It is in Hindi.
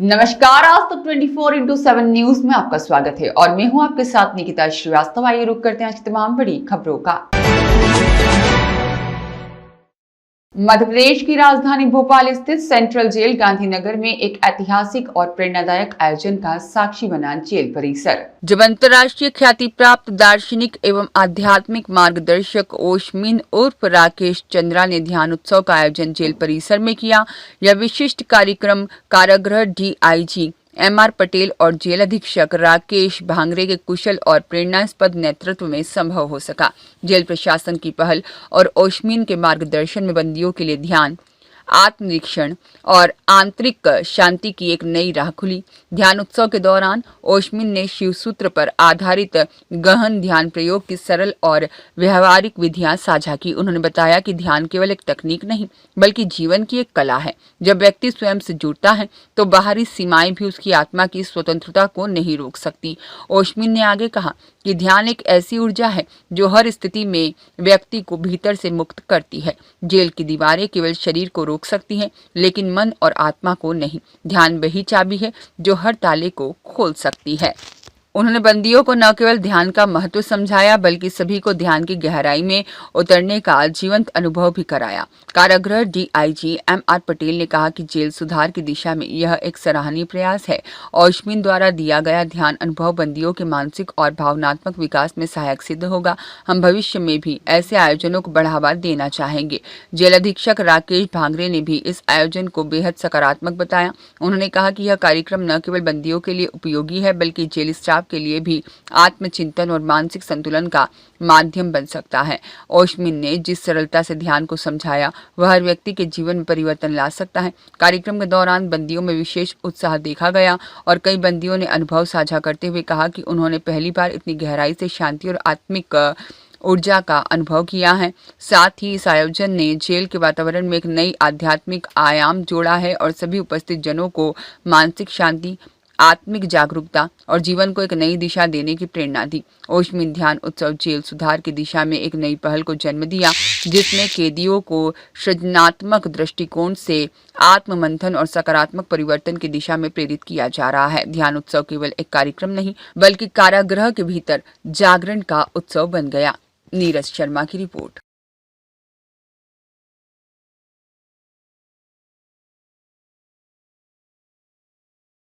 नमस्कार, आज तक 24/7 न्यूज में आपका स्वागत है और मैं हूं आपके साथ निकिता श्रीवास्तव। आइए रुक करते हैं आज की तमाम बड़ी खबरों का। मध्य प्रदेश की राजधानी भोपाल स्थित सेंट्रल जेल गांधीनगर में एक ऐतिहासिक और प्रेरणादायक आयोजन का साक्षी बना जेल परिसर। जब अंतर्राष्ट्रीय ख्याति प्राप्त दार्शनिक एवं आध्यात्मिक मार्गदर्शक ओशमिन उर्फ राकेश चंद्रा ने ध्यान उत्सव का आयोजन जेल परिसर में किया। यह विशिष्ट कार्यक्रम कारागृह डीआईजी एमआर पटेल और जेल अधीक्षक राकेश भांगरे के कुशल और प्रेरणास्पद नेतृत्व में संभव हो सका। जेल प्रशासन की पहल और ओशमिन के मार्गदर्शन में बंदियों के लिए ध्यान, आत्मनिरीक्षण और आंतरिक शांति की एक नई राह खुली। ध्यान उत्सव के दौरान ओशमिन ने शिव सूत्र पर आधारित गहन ध्यान प्रयोग की सरल और व्यवहारिक विधियां साझा की। उन्होंने बताया कि ध्यान केवल एक तकनीक नहीं बल्कि जीवन की एक कला है। जब व्यक्ति स्वयं से जुड़ता है तो बाहरी सीमाएं भी उसकी आत्मा की स्वतंत्रता को नहीं रोक सकती। ओशमिन ने आगे कहा कि ध्यान एक ऐसी ऊर्जा है जो हर स्थिति में व्यक्ति को भीतर से मुक्त करती है। जेल की दीवारें केवल शरीर को रोक सकती हैं, लेकिन मन और आत्मा को नहीं। ध्यान वही चाबी है जो हर ताले को खोल सकती है। उन्होंने बंदियों को न केवल ध्यान का महत्व समझाया बल्कि सभी को ध्यान की गहराई में उतरने का जीवंत अनुभव भी कराया। कारागृह डीआईजी एमआर पटेल ने कहा कि जेल सुधार की दिशा में यह एक सराहनीय प्रयास है। ओशमिन द्वारा दिया गया ध्यान अनुभव बंदियों के मानसिक और भावनात्मक विकास में सहायक सिद्ध होगा। हम भविष्य में भी ऐसे आयोजनों को बढ़ावा देना चाहेंगे। जेल अधीक्षक राकेश भांगरे ने भी इस आयोजन को बेहद सकारात्मक बताया। उन्होंने कहा कि यह कार्यक्रम न केवल बंदियों के लिए उपयोगी है बल्कि जेल स्टाफ के लिए भी आत्मचिंतन और मानसिक संतुलन का माध्यम बन सकता है। ओशमिन ने जिस सरलता से ध्यान को समझाया वह हर व्यक्ति के जीवन में परिवर्तन ला सकता है। कार्यक्रम के दौरान बंदियों में विशेष उत्साह देखा गया और कई बंदियों ने अनुभव साझा करते हुए कहा कि उन्होंने पहली बार इतनी गहराई से शांति और आत्मिक ऊर्जा का अनुभव किया है। साथ ही इस आयोजन ने जेल के वातावरण में एक नई आध्यात्मिक आयाम जोड़ा है और सभी उपस्थित जनों को मानसिक शांति, आत्मिक जागरूकता और जीवन को एक नई दिशा देने की प्रेरणा दी। ओशमिन ध्यान उत्सव जेल सुधार की दिशा में एक नई पहल को जन्म दिया, जिसमें कैदियों को सृजनात्मक दृष्टिकोण से आत्म मंथन और सकारात्मक परिवर्तन की दिशा में प्रेरित किया जा रहा है। ध्यान उत्सव केवल एक कार्यक्रम नहीं बल्कि कारागृह के भीतर जागरण का उत्सव बन गया। नीरज शर्मा की रिपोर्ट।